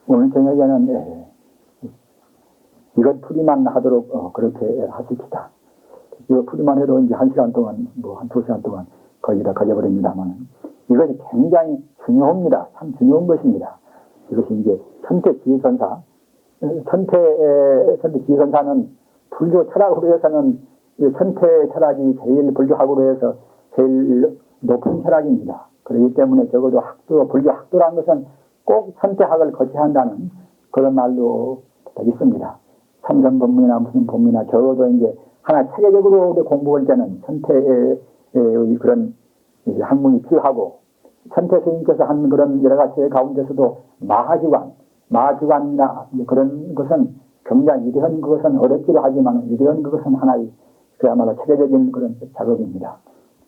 오늘 저녁에는 이것 풀이만 하도록 그렇게 하십시다. 이거 풀이만 해도 이제 1시간 동안, 한 2시간 동안 거의 다 가져버립니다만, 이것이 굉장히 중요합니다. 참 중요한 것입니다. 이것이 이제 천태지선사, 천태지선사는 불교 철학으로 해서는 천태 철학이 제일 불교학으로 해서 제일 높은 철학입니다. 그렇기 때문에 적어도 불교 학도라는 것은 꼭 천태학을 거쳐야 한다는 그런 말도 있습니다. 삼성법문이나 무슨 법문이나 적어도 이제 하나 체계적으로 공부할 때는 천태의 그런 학문이 필요하고, 천태 스님께서 한 그런 여러 가지 가운데서도 마하지관이나 그런 것은 굉장히 이런 그것은 어렵기도 하지만 이런 그것은 하나의 그야말로 체계적인 그런 작업입니다.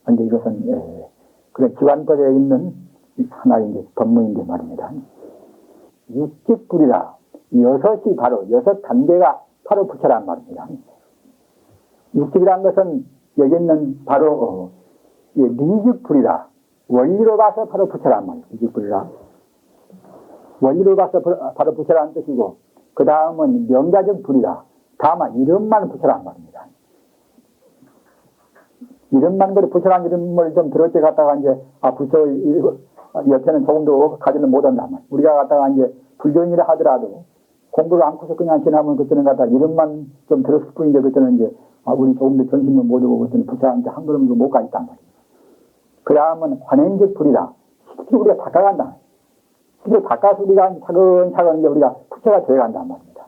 그런데 이것은 그런 지관법에 있는 하나의 이제 법문인데 말입니다. 육직불이라 여섯이 바로 여섯 단계가 바로 부처란 말입니다. 육직이라는 것은 여기 있는 바로 리직불이라 원리로 봐서 바로 부처란 말이에요. 리직불이라 원리로 봐서 바로 부처라는 뜻이고, 그 다음은 명자적 불이라 다만 이름만 부처란 말입니다. 이름만 그래 부처란 이름을 좀 들을 때 갖다가 이제 부처 옆에는 조금도 가지는 못한단 말이에요. 우리가 갖다가 이제 불교인이라 하더라도 공부를 않고서 그냥 지나면 그때는 갖다가 이름만 좀 들었을 뿐인데 그때는 이제 우리 조금도 전심도 못 오고 그때는 부처한테 한 걸음도 못 가있단 말이에요. 그 다음은 관행적 불이라 쉽게 우리가 닦아간다. 쉽게 닦아서 우리가 차근차근 이제 우리가 부처가 되어간단 말입니다.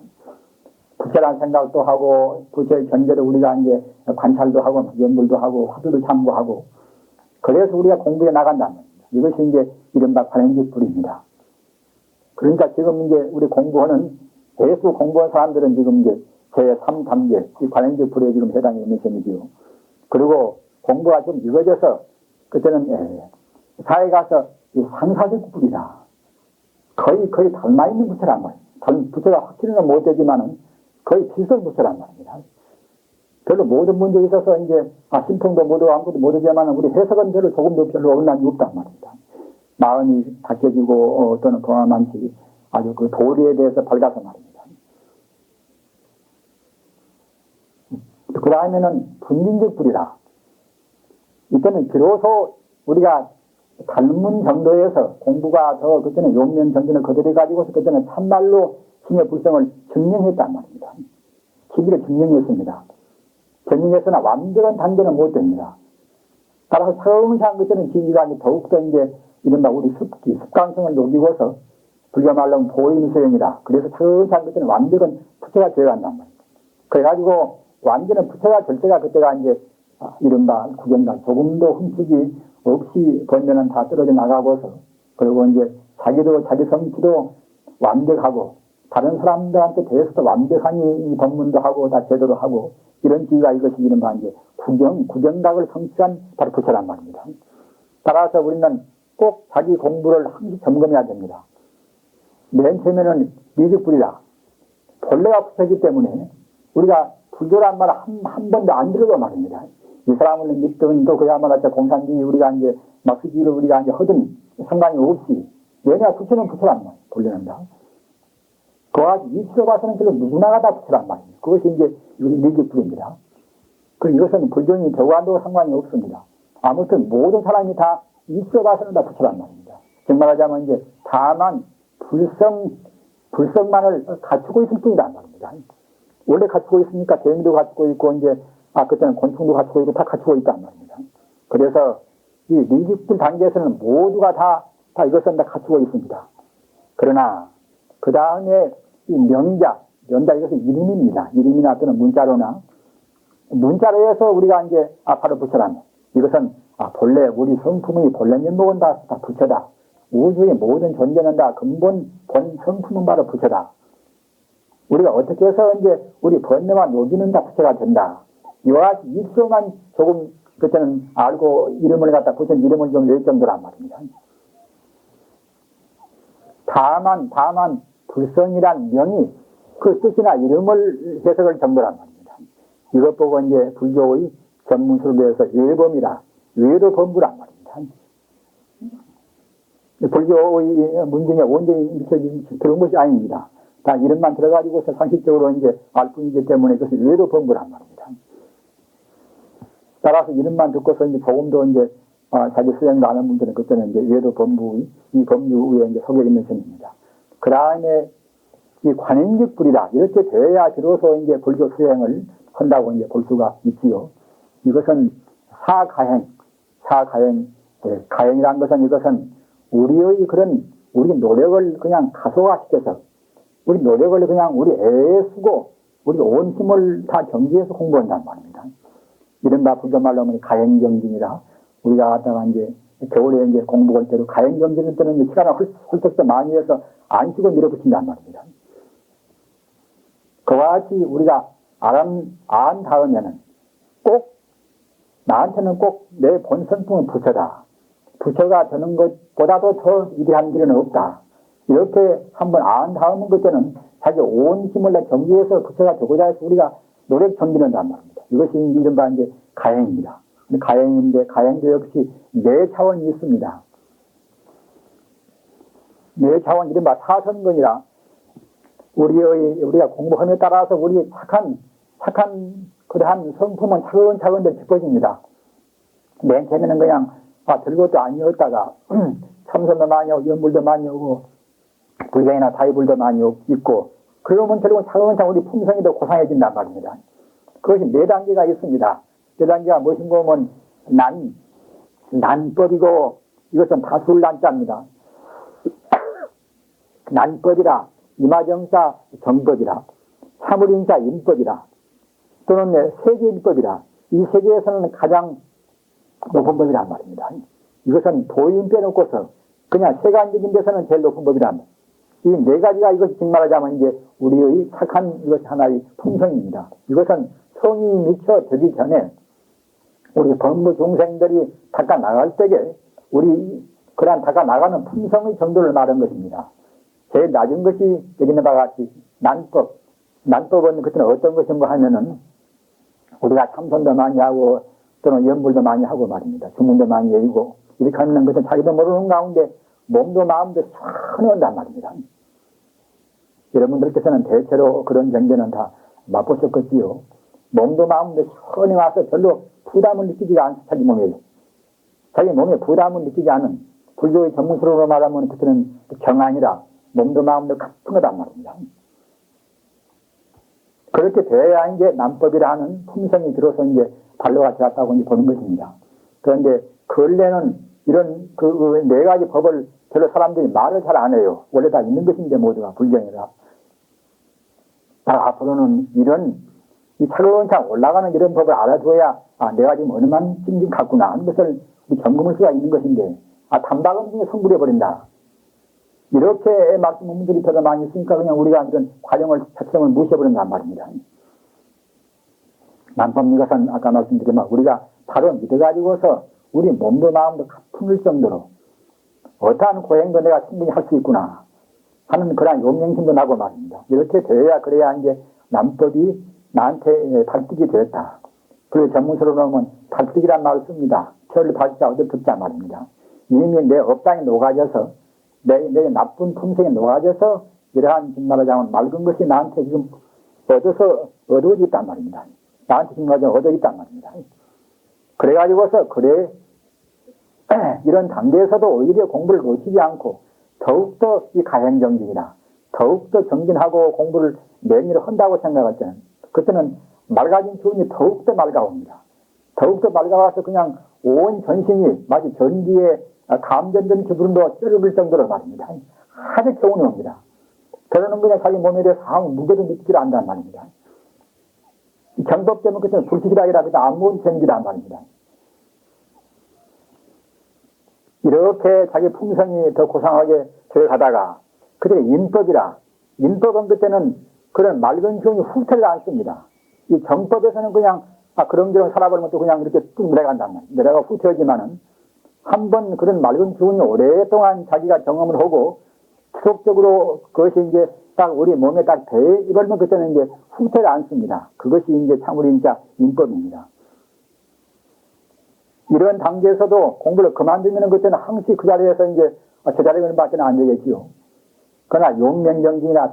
부처란 생각도 하고 부처의 견제를 우리가 이제 관찰도 하고 연불도 하고 화두도 참고하고 그래서 우리가 공부해 나간단 말입니다. 이것이 이제 이른바 관행적 불입니다. 그러니까 지금 이제 우리 공부하는 대수 공부한 사람들은 지금 이제 제3단계 이 관행적 불에 지금 해당이 있는 셈이지요. 그리고 공부가 좀 이루어져서 그때는 사회 가서 이 상사적 불이다. 거의 닮아 있는 부처란 말이에요. 부처가 확실히는 못 되지만은 거의 비슷한 부처란 말입니다. 별로 모든 문제에 있어서 이제 신통도 못하고 아무것도 못하지만 우리 해석은 별로 어긋난 게 없단 말입니다. 마음이 닦여지고 또는 동안만치 아주 그 도리에 대해서 밝아서 말입니다. 그 다음에는 분진적 불이라. 이때는 비로소 우리가 닮은 정도에서 공부가 더 그때는 용면 정도는 거들해 가지고서 그때는 참말로 신의 불성을 증명했단 말입니다. 기기를 증명했습니다. 증명했으나 완벽한 단계는 못 됩니다. 따라서 처음상 그때는 기기가 더욱더 이제 이른바 우리 습관성을 녹이고서 불교 말로는 보임수행이다. 그래서 처음상 그때는 완벽한 부처가 되어간단 말입니다. 그래가지고 완전한 부처가 될 때가 그때가 이제 이른바 구경가 조금도 흠집이 없이 번뇌는 다 떨어져 나가고서 그리고 이제 자기도 자기 성취도 완벽하고 다른 사람들한테 대해서도 완벽하니 이 법문도 하고 다 제대로 하고 이런 지위가 이것이 이른바 이제 구경각을 성취한 바로 부처란 말입니다. 따라서 우리는 꼭 자기 공부를 항상 점검해야 됩니다. 맨 처음에는 미직불이라 본래가 부처이기 때문에 우리가 불교란 말을 한 번도 안 들어도 말입니다. 이 사람을 믿든 또 그야말로 공산주의 우리가 이제 막스주의를 우리가 이제 하든 상관이 없이 내가 부처는 부처란 말, 본래는 다. 그와 이치로 봐서는 그래도 누구나가 다 부처란 말이에요. 그것이 이제 미직불입니다. 그리고 이것은 불교인이 되고 안 되고 상관이 없습니다. 아무튼 모든 사람이 다 이치로 봐서는 다 부처란 말입니다. 즉 말하자면 이제 다만 불성만을 갖추고 있을 뿐이란 말입니다. 원래 갖추고 있으니까 개미도 갖추고 있고 이제 그때는 곤충도 갖추고 있고 다 갖추고 있단 말입니다. 그래서 이 미직불 단계에서는 모두가 다 이것은 다 갖추고 있습니다. 그러나 그 다음에 이 명자 이것은 이름입니다. 이름이나 또는 문자로 해서 우리가 이제 바로 부처란 이것은 본래 우리 성품의 본래 면목은 다 부처다. 우주의 모든 존재는 다 근본 본 성품은 바로 부처다. 우리가 어떻게 해서 이제 우리 번뇌만 녹이는 다 부처가 된다. 이와 같이 입소만 조금 그때는 알고 이름을 갖다 부처 이름을 좀 낼 정도란 말입니다. 다만 불성이란 명이 그 뜻이나 이름을 해석을 정도란 말입니다. 이것 보고 이제 불교의 전문술로에서 외범이라 외로 범부란 말입니다. 불교의 문중에 온전히 들어온 것이 아닙니다. 다 이름만 들어가지고서 상식적으로 이제 알 뿐이기 때문에 그것이 외도 범부란 말입니다. 따라서 이름만 듣고서 이제 조금도 이제 자기 수행도 안 하는 분들은 그때는 이제 외도 범부, 이 법률 위에 이제 속여 있는 셈입니다. 그 다음에 이 관행직불이다. 이렇게 되어야 비로소 이제 불교 수행을 한다고 이제 볼 수가 있지요. 이것은 사가행, 가행이라는 것은 이것은 우리의 그런, 우리 노력을 그냥 가소화시켜서, 우리 노력을 그냥 우리 애에 쓰고, 우리 온 힘을 다 경기해서 공부한단 말입니다. 이른바 불교 말로 하면 가행정진이라, 우리가 갖다가 이제 겨울에 이제 공부할 때로 가행정진일 때는 시간을 헐떡 많이 해서 안 쉬고 밀어붙인단 말입니다. 그와 같이 우리가 안 다음에는 꼭, 나한테는 꼭 내 본성품은 부처다. 부처가 되는 것보다도 더 위대한 길은 없다. 이렇게 한번 안 다음은 그때는 자기 온 힘을 내 경기해서 부처가 되고자 해서 우리가 노력 정진한단 말입니다. 이것이 이른바 이제 가행입니다. 가행인데 가행도 역시 네 차원이 있습니다. 네 차원 이른바 사선근이라 우리가 공부함에 따라서 우리 착한 그러한 성품은 차근차근 짚어집니다. 맨 처음에는 그냥 별것도 아니었다가 참선도 많이 오고 연불도 많이 오고 불경이나 다이불도 많이 있고 그러면 결국은 차근차근 우리 품성이 더 고상해진단 말입니다. 그것이 네 단계가 있습니다. 네 단계가 무엇인가 하면 난법이고 이것은 다술난자입니다. 난법이라 이마정자 정법이라 사물인자 인법이라 또는 세계인법이라 이 세계에서는 가장 높은 법이란 말입니다. 이것은 도인 빼놓고서 그냥 세간적인 데서는 제일 높은 법이란 말입니다. 이 네 가지가 이것이 직말하자면 이제 우리의 착한 이것이 하나의 품성입니다. 이것은 성이 미쳐 되기 전에 우리 범부 중생들이 닦아 나갈 때에 우리 그러한 닦아 나가는 품성의 정도를 말한 것입니다. 제일 낮은 것이 여기 있는 바와 같이 난법. 난법은 그때는 어떤 것인가 하면은 우리가 참선도 많이 하고 또는 연불도 많이 하고 말입니다. 주문도 많이 외우고 이렇게 하는 것은 자기도 모르는 가운데 몸도 마음도 시원히 온단 말입니다. 여러분들께서는 대체로 그런 경계는 다 맛보셨겠지요. 몸도 마음도 시원히 와서 별로 부담을 느끼지가 않는 자기 몸에 자기 몸에 부담을 느끼지 않은 불교의 전문스러로 말하면 그때는 정안이라 몸도 마음도 같은 거단 말입니다. 그렇게 돼야 이제 남법이라 하는 품성이 들어서 이제 발로가 되었다고 이제 보는 것입니다. 그런데 근래는 이런 그 네 가지 법을 별로 사람들이 말을 잘 안 해요. 원래 다 있는 것인데 모두가 불경이라. 앞으로는 이런 이 차근차근 올라가는 이런 법을 알아둬야 내가 지금 어느 만큼 갔구나 하는 것을 점검할 수가 있는 것인데 단박은 중에 성불해버린다. 이렇게 말씀한 분들이 더 많이 있으니까 그냥 우리가 이런 과정을 자체를 무시해버린단 말입니다. 난법 이것은 아까 말씀드리면 우리가 바로 믿어가지고서 우리 몸도 마음도 가품을 정도로 어떠한 고행도 내가 충분히 할 수 있구나 하는 그런 용맹심도 나고 말입니다. 이렇게 되어야 그래야 이제 남법이 나한테 발득이 되었다. 그리고 전문서로 보면 발득이란 말을 씁니다. 별을 발자 얻어 듣자 말입니다. 이미 내 업장에 녹아져서 내 나쁜 품성에 녹아져서 이러한 정말하자면 맑은 것이 나한테 지금 얻어져 있단 말입니다. 나한테 지금 얻어 있단 말입니다. 그래가지고서 이런 단계에서도 오히려 공부를 놓치지 않고 더욱더 이 가행정진이라 더욱더 정진하고 공부를 매일 한다고 생각할 때는 그때는 맑아진 기운이 더욱더 맑아옵니다. 더욱더 맑아와서 그냥 온 전신이 마치 전기에 감전된 기분도 쩔을 정도로 말입니다. 아주 교훈이 옵니다. 그러는 그냥 자기 몸에 대해서 아무 무게도 느끼지 않는단 말입니다. 정법 때문에 그때는 불식이라 이랍니다. 아무런 생기란 말입니다. 이렇게 자기 품성이 더 고상하게 들어가다가 그때 인법은 그때는 그런 맑은 기운이 후퇴를 안 씁니다. 이 정법에서는 그냥 그런저런 살아버리면 또 그냥 이렇게 뚝 내려간단 말이에요. 내려가 후퇴하지만은 한번 그런 맑은 기운이 오랫동안 자기가 경험을 하고 지속적으로 그것이 이제 딱 우리 몸에 딱 배이버리면 그때는 이제 후퇴를 안 씁니다. 그것이 이제 참으로 진짜 인법입니다. 이런 단계에서도 공부를 그만두면 그때는 항시 그 자리에서 이제 제자리는 밖에는 안 되겠지요. 그러나 용맹정진이나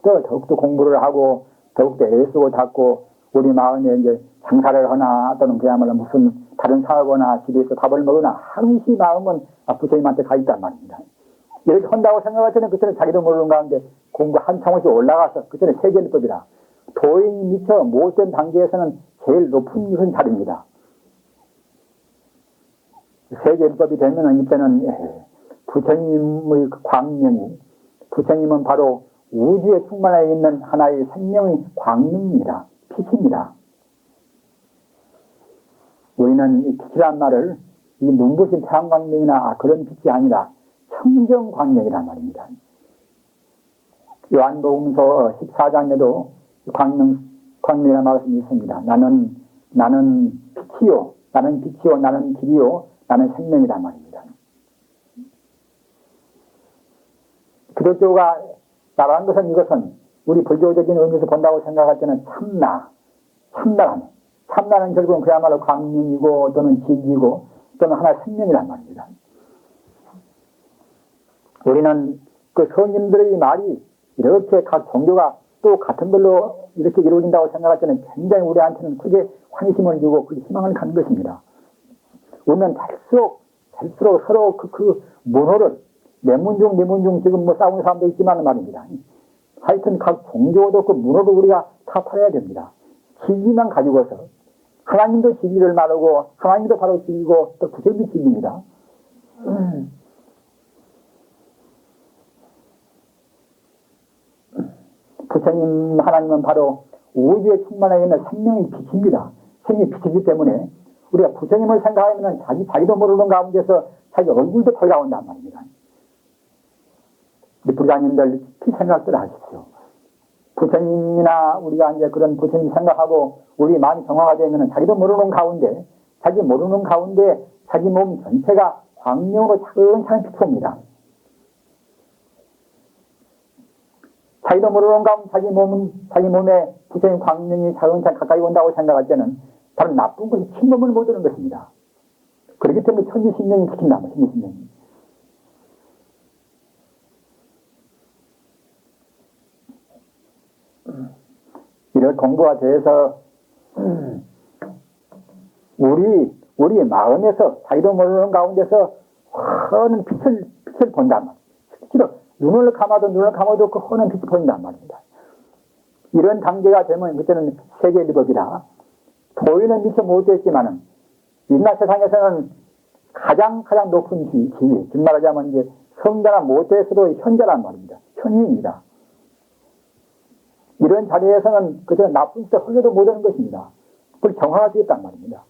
더욱더 공부를 하고 더욱더 애쓰고 닦고 우리 마음에 이제 장사를 하나 또는 그야말로 무슨 다른 사업거나 집에서 밥을 먹으나 항시 마음은 부처님한테 가 있단 말입니다. 이렇게 한다고 생각할 때는 그때는 자기도 모르는 가운데 공부 한참 없이 올라가서 그때는 세계일법이라 도인이 미처 못된 단계에서는 제일 높은 것은 자리입니다. 세계일법이 되면은 이때는 부처님의 광명이 부처님은 바로 우주에 충만해 있는 하나의 생명의 광명입니다. 빛입니다. 우리는 이 빛이란 말을 이 눈부신 태양광명이나 그런 빛이 아니라 청정광명이란 말입니다. 요한복음서 14장에도 광명이라는 말씀이 있습니다. 나는 빛이요, 나는 길이요, 나는 생명이란 말입니다. 기독교가 말하는 것은 이것은 우리 불교적인 의미에서 본다고 생각할 때는 참나는 결국은 그야말로 광명이고 또는 진리고 또는 하나의 생명이란 말입니다. 우리는 그 성인들의 말이 이렇게 각 종교가 또 같은 걸로 이렇게 이루어진다고 생각할 때는 굉장히 우리한테는 크게 환희심을 주고 그 희망을 갖는 것입니다. 우리는 될수록 서로 그 문호를 내문중 지금 뭐 싸우는 사람도 있지만 말입니다. 하여튼 각 종교도 그 문호를 우리가 타파해야 됩니다. 진리만 가지고서 하나님도 진리를 말하고 하나님도 바로 진리고 또 부처님도 진리입니다. 부처님 하나님은 바로 우주에 충만해 있는 생명의 빛입니다. 생명의 빛이기 때문에 우리가 부처님을 생각하면 자기도 모르는 가운데서 자기 얼굴도 털려온단 말입니다. 부자님들 깊이 생각들 하십시오. 부처님이나 우리가 이제 그런 부처님 생각하고 우리 마음이 정화가 되면 자기도 모르는 가운데 자기 몸 전체가 광명으로 차근차근 비춰옵니다. 자기도 모르는 가운데 자기 몸에 부처님 광명이 차근차근 가까이 온다고 생각할 때는 다른 나쁜 것이 침범을 못 하는 것입니다. 그렇기 때문에 천지신명이 지킨다. 천지신명이. 이런 공부가 돼서 우리 마음에서 자기도 모르는 가운데서 환한 빛을 본단 말이에요. 실제로 눈을 감아도 그 환한 빛이 보인단 말입니다. 이런 단계가 되면 그때는 세계일법이라 도인은 미처 못했지만은 인나 세상에서는 가장 높은 지위, 즉 말하자면 이제 성자나 못해서도 현자란 말입니다. 현인입니다. 이런 자리에서는 그저 나쁜 짓을 하려도 못하는 것입니다. 그걸 정화가 되었단 말입니다.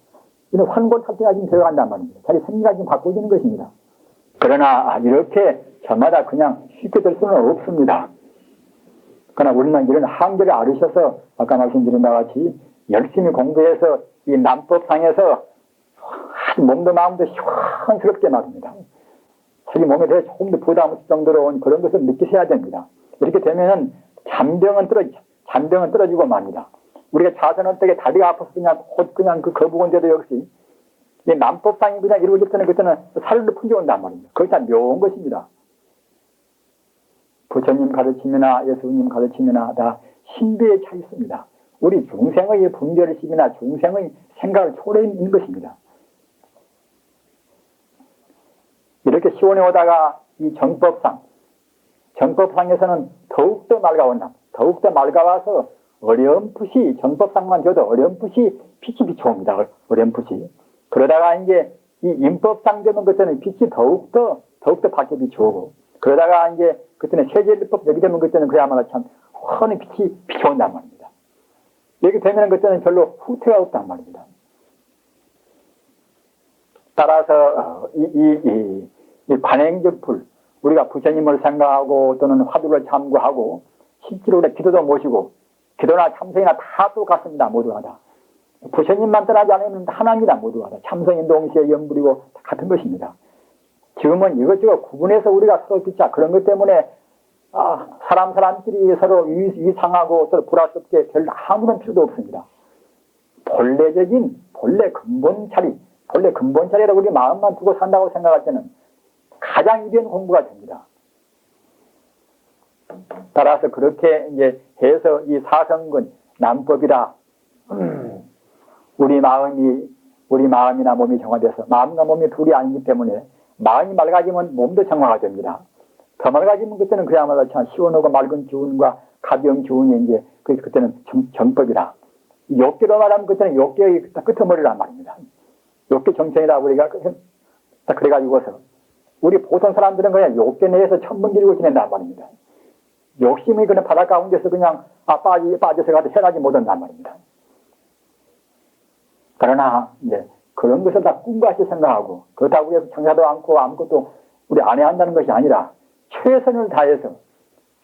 이는 환골탈태가 지금 되어간단 말입니다. 자기 생리가 지금 바꿔지는 것입니다. 그러나 이렇게 저마다 그냥 쉽게 될 수는 없습니다. 그러나 우리는 이런 한계를 알으셔서 아까 말씀드린 바와 같이 열심히 공부해서 이 남법상에서 몸도 마음도 시원스럽게 말입니다. 자기 몸에 대해 조금 더 부담 없을 정도로 그런 것을 느끼셔야 됩니다. 이렇게 되면은 잔병은 떨어지고 맙니다. 우리가 자선할 때 다리가 아파서 그냥 그 거북은데도 역시 이 남법상이 그냥 이루어질 때는 그때는 살로 풍겨온단 말입니다. 그것이 다 묘한 것입니다. 부처님 가르침이나 예수님 가르침이나 다 신비에 차 있습니다. 우리 중생의 분별심이나 중생의 생각을 초래해 있는 것입니다. 이렇게 시원해 오다가 이 정법상에서는 더욱더 맑아온다. 더욱더 맑아와서 어렴풋이 정법상만 줘도 어렴풋이 빛이 비춰옵니다. 어렴풋이. 그러다가 이제 이 인법상 되면 그때는 빛이 더욱더 밝게 비춰오고 그러다가 이제 그때는 세계일법 여기 되면 그때는 그야말로 참 환히 빛이 비춰온단 말입니다. 여기 되면 그때는 별로 후퇴가 없단 말입니다. 따라서 이 관행적 불 우리가 부처님을 생각하고 또는 화두를 참고하고 실제로 우리 기도도 모시고 기도나 참선이나 다 똑같습니다. 모두가 다. 부처님만 떠나지 않으면 하나입니다. 모두가 다. 참선인 동시에 연불이고 같은 것입니다. 지금은 이것저것 구분해서 우리가 서로 듣자 그런 것 때문에 사람끼리 서로 위상하고 서로 불화스럽게 별 아무런 필요도 없습니다. 본래 근본 자리라고 우리 마음만 두고 산다고 생각할 때는 가장 가장 위대한 공부가 됩니다. 따라서 그렇게 이제 해서 이 사성근 남법이라 우리 마음이나 몸이 정화돼서 마음과 몸이 둘이 아니기 때문에 마음이 맑아지면 몸도 정화가 됩니다. 더 맑아지면 그때는 그야말로 참 시원하고 맑은 기운과 가벼운 기운이 이제 그때는 정법이라. 욕계로 말하면 그때는 욕계의 끄트머리란 말입니다. 욕계 정천이라 우리가 그래가지고서 우리 보통 사람들은 그냥 욕계 내에서 천문기리고 지낸단 말입니다. 욕심이 그냥 바닷 가운데서 그냥 빠져서 가도 해나지 못한단 말입니다. 그러나 이제 그런 것을 다 꿈같이 생각하고 그렇다고 해서 장사도 않고 아무것도 우리 안 해야 한다는 것이 아니라 최선을 다해서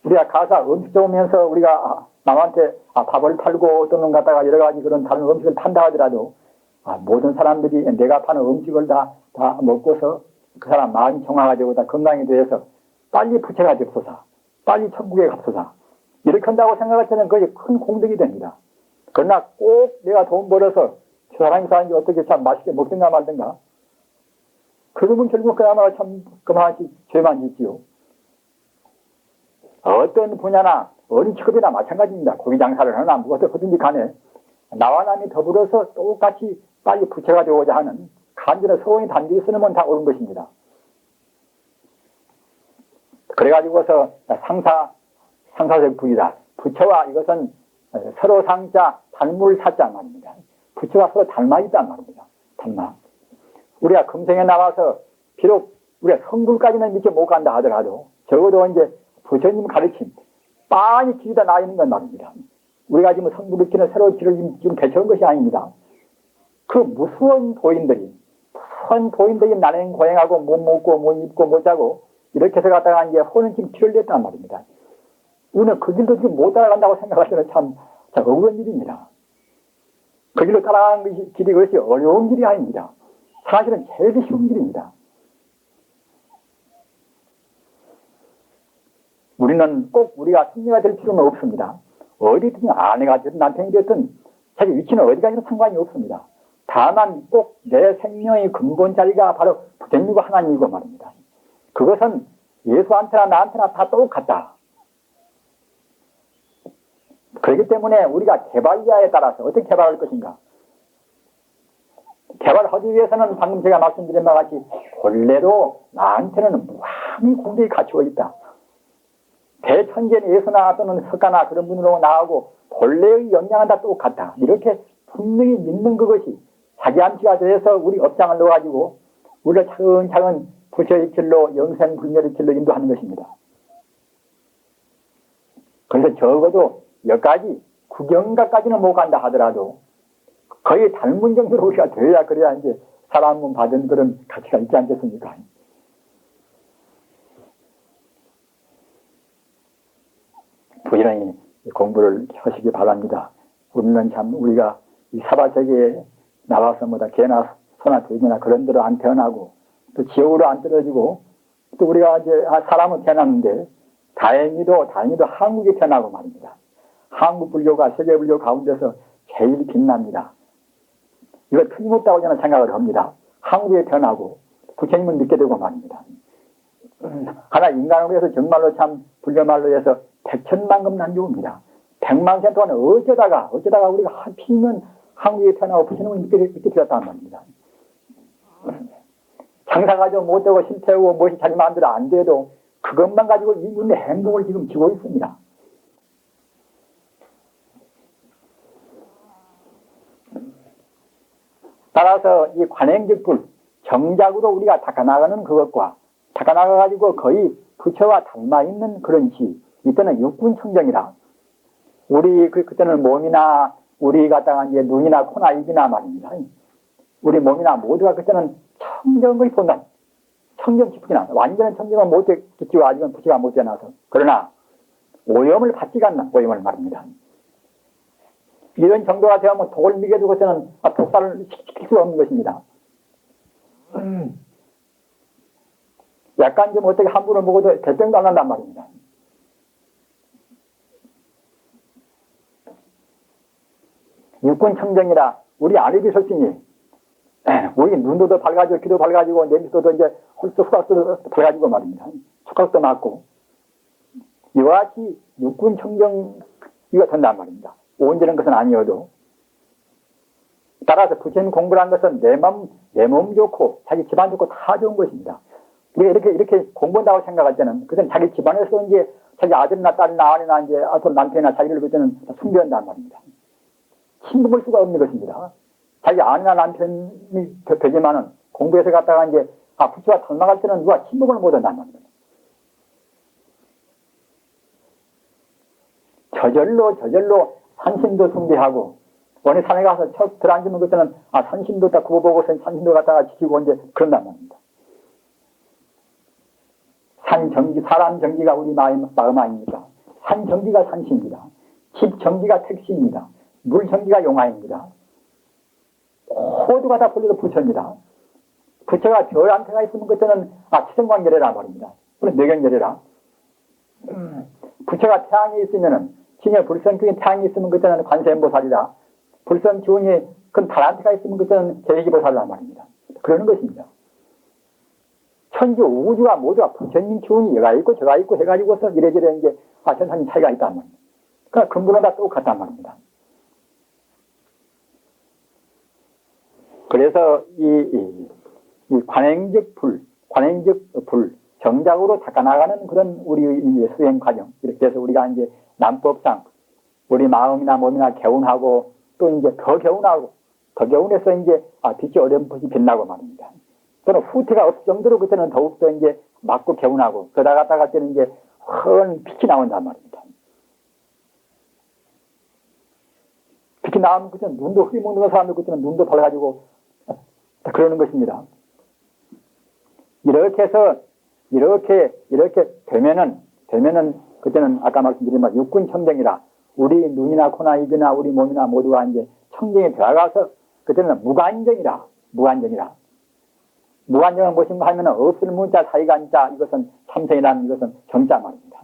우리가 가서 음식 좋으면서 우리가 남한테 밥을 팔고 또는 갖다가 여러 가지 그런 다른 음식을 판다 하더라도 모든 사람들이 내가 파는 음식을 다 먹고서 그 사람 마음이 정화가 되고 다 건강이 돼서 빨리 부처가 되옵소서, 빨리 천국에 갑소서 이렇게 한다고 생각할 때는 그게 큰 공덕이 됩니다. 그러나 꼭 내가 돈 벌어서 저 사람이 사는지 어떻게 참 맛있게 먹든가 말든가 그러면 결국 그야말로 참 그만하지 죄만 짓지요. 어떤 분야나 어느 직업이나 마찬가지입니다. 고기 장사를 하나 무엇을 하든지 간에 나와 남이 더불어서 똑같이 빨리 부처가 되고자 하는 간절한 소원이 담겨 있으면 다 옳은 것입니다. 그래가지고서 상사적 부이다. 부처와 이것은 서로 상자 닮을 사자 말입니다. 부처와 서로 닮아 있단 말입니다. 닮아. 우리가 금생에 나와서 비록 우리가 성불까지는 믿지 못 간다 하더라도 적어도 이제 부처님 가르침 빤히 길이 다 나 있는 건 말입니다. 우리가 지금 성불을 지는 새로운 길을 지금 개척한 것이 아닙니다. 그 무수한 도인들이 난행 고행하고 못 먹고 못 입고 못 자고 이렇게 해서 갔다가 이제 혼은 지금 길을 냈단 말입니다. 우리는 그 길도 지금 못 따라간다고 생각할 때는 참 억울한 일입니다. 그 길로 따라가는 길이 그것이 어려운 길이 아닙니다. 사실은 제일 쉬운 길입니다. 우리는 꼭 우리가 승리가 될 필요는 없습니다. 어디든 아내가 되든 남편이 되든 자기 위치는 어디 가서도 상관이 없습니다. 다만 꼭 내 생명의 근본 자리가 바로 부처님과 하나님이고 말입니다. 그것은 예수한테나 나한테나 다 똑같다. 그렇기 때문에 우리가 개발자에 따라서 어떻게 개발할 것인가. 개발하기 위해서는 방금 제가 말씀드린 바와 같이 본래로 나한테는 무한히 공덕이 갖추어 있다. 대천재는 예수나 또는 석가나 그런 분으로 나오고 본래의 영향은 다 똑같다. 이렇게 분명히 믿는 그것이 자기 암시가 돼서 우리 업장을 넣어가지고 우리를 차근차근 부처의 길로 영생불멸의 길로 인도하는 것입니다. 그래서 적어도 여기까지 구경가까지는 못 간다 하더라도 거의 닮은 정도로 우리가 돼야 그래야 이제 사람은 받은 그런 가치가 있지 않겠습니까? 부지런히 공부를 하시기 바랍니다. 우리는 참 우리가 이 사바세계에 나와서 뭐다 개나 소나 돼지나 그런 데로 안 태어나고 또 지옥으로 안 떨어지고 또 우리가 이제 사람은 태어났는데 다행히도 한국에 태어나고 말입니다. 한국 불교가 세계 불교 가운데서 제일 빛납니다. 이거 틀림없다고 저는 생각을 합니다. 한국에 태어나고 부처님을 믿게 되고 말입니다. 하나 인간으로 해서 정말로 참 불교말로 해서 백천만금 난주입니다. 100만 년 동안 어쩌다가 우리가 하필이면 한국에 태어나고 부처님을 믿게 되었단 말입니다. 장사가 좀 못되고 실패하고 무엇이 자기 마음대로 안 돼도 그것만 가지고 인간의 행동을 지금 지고 있습니다. 따라서 이 관행직불 정작으로 우리가 닦아나가는 그것과 닦아나가가지고 거의 부처와 닮아있는 그런 시 이때는 육군청정이라 우리 그때는 몸이나 우리 갖다가 이제 눈이나 코나 입이나 말입니다. 우리 몸이나 모두가 그때는 청정을 본다. 청정 깊지나 완전한 청정은 못했겠지요. 아직은 부처가 못 되나서. 그러나 오염을 받지가 않나 오염을 말입니다. 이런 정도가 되면 독을 미게 두고서는 독살을 시킬 수 없는 것입니다. 약간 좀 어떻게 함부로 먹어도 대병도 안 난단 말입니다. 육군청정이라 우리 아내비 설신이 우리 우리 눈도 더 밝아지고, 귀도 밝아지고, 냄새도 더 이제 홀수 후각도 밝아지고 말입니다. 촉각도 맞고. 이와 같이 육군 청정이가 된단 말입니다. 온전한 것은 아니어도. 따라서 부처님 공부란 것은 내 몸 좋고, 자기 집안 좋고 다 좋은 것입니다. 우리가 이렇게 공부한다고 생각할 때는, 그것은 자기 집안에서 이제 자기 아들이나 딸이나 아내나 이제 아들 남편이나 자기를 그때는 숭배한단 말입니다. 침범할 수가 없는 것입니다. 자기 아내나 남편이 되지만은 공부해서 갔다가 이제 부처와 닮아갈 때는 누가 침범을 못 한단 말입니다. 저절로 산신도 숭배하고, 어느 산에 가서 첫 들어앉으면 그때는 산신도 딱 굽어보고 산신도 갖다가 지키고 이제 그런단 말입니다. 산정기, 사람 정기가 우리 마음 아닙니까? 산정기가 산신입니다. 집 정기가 택시입니다. 물 정기가 용화입니다. 모두가 다 불려도 부처입니다. 부처가 저한테가 있으면 그때는 치성관계래라 말입니다. 물론 내경계래라. 부처가 태양에 있으면은 진여 불성중에 태양이 있으면 그때는 관세음보살이라. 불성지원이 그럼 달한테가 있으면 그때는 제기보살이라 말입니다. 그러는 것입니다. 천지 우주가 모두가 부처님 기운이 여가 있고 저가 있고 해가지고서 이래저래 이제 현상이 차이가 있단 말입니다. 그러니까 근본은 다 똑같단 말입니다. 그래서 이 관행적 불, 정작으로 닦아나가는 그런 우리 수행 과정. 이렇게 해서 우리가 이제 남법상 우리 마음이나 몸이나 개운하고 또 이제 더 개운해서 이제 빛이 어렴풋이 빛나고 말입니다. 또는 후퇴가 없을 정도로 그때는 더욱더 이제 맑고 개운하고 그러다 갈 때는 이제 헌 빛이 나온단 말입니다. 빛이 나오면 그때는 눈도 흐리먹는 사람들 그때는 눈도 밝아지고 그러는 것입니다. 이렇게 해서 이렇게 되면은 그때는 아까 말씀드린 말 육군 청정이라 우리 눈이나 코나 입이나 우리 몸이나 모두가 이제 청정에 들어가서 그때는 무관정이라. 무관정은 무엇인가 하면은 없을 문자 사이간자 이것은 참생이라는 이것은 정자 말입니다.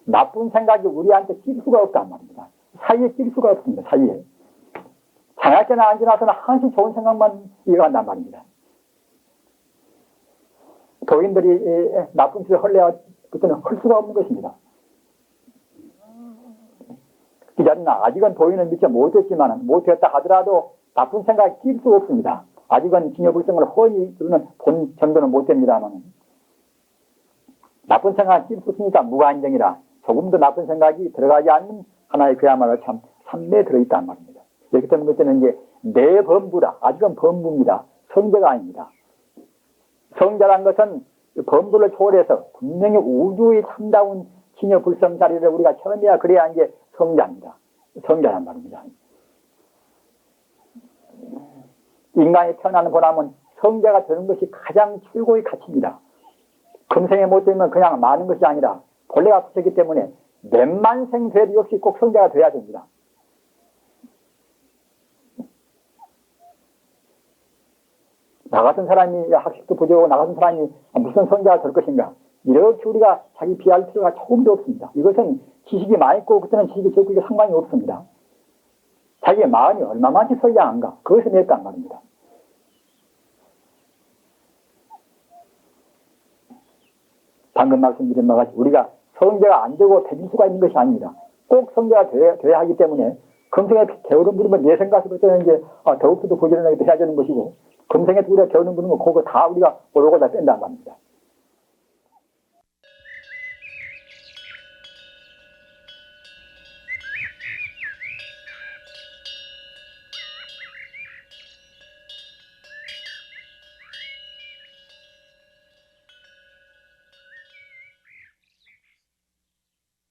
나쁜 생각이 우리한테 낄 수가 없단 말입니다. 사이에 낄 수가 없습니다. 사이에. 장할 때나 안 지나서는 항상 좋은 생각만 이어간단 말입니다. 도인들이 나쁜 짓을 헐래야 그때는 할 수가 없는 것입니다. 기자나 아직은 도인을 미처 못했다 하더라도 나쁜 생각이 낄 수 없습니다. 아직은 진여불성을 훤히 그러는 본 정도는 못됩니다만 나쁜 생각이 낄 수 없으니까 무관정이라 조금도 나쁜 생각이 들어가지 않는 하나의 그야말로 참 삼매에 들어있단 말입니다. 그렇기 때문에 그때는 이제 내 범부라. 아직은 범부입니다. 성자가 아닙니다. 성자란 것은 범부를 초월해서 분명히 우주의 참다운 진여불성 자리를 우리가 처음이야 그래야 이제 성자입니다. 성자란 말입니다. 인간이 태어나는 보람은 성자가 되는 것이 가장 최고의 가치입니다. 금생에 못 되면 그냥 많은 것이 아니라 본래가 부처이기 때문에 몇만 생 돼도 역시 꼭 성자가 돼야 됩니다. 나 같은 사람이 학식도 부족하고 나 같은 사람이 무슨 성자가 될 것인가 이렇게 우리가 자기 비할 필요가 조금도 없습니다. 이것은 지식이 많고 그때는 지식이 적고 이게 상관이 없습니다. 자기의 마음이 얼마만치 선량한가 그것을 냈단 말입니다. 방금 말씀드린 바와 같이 우리가 성자가 안 되고 되질 수가 있는 것이 아닙니다. 꼭 성자가 돼야 하기 때문에 금생에 게으른 분이면 내생 가서 그때는 이제 더욱더 부지런하게 해야 되는 것이고 금생에 우리가 게으른 분이면 그거 다 우리가 오르고 다 뺀단 말입니다.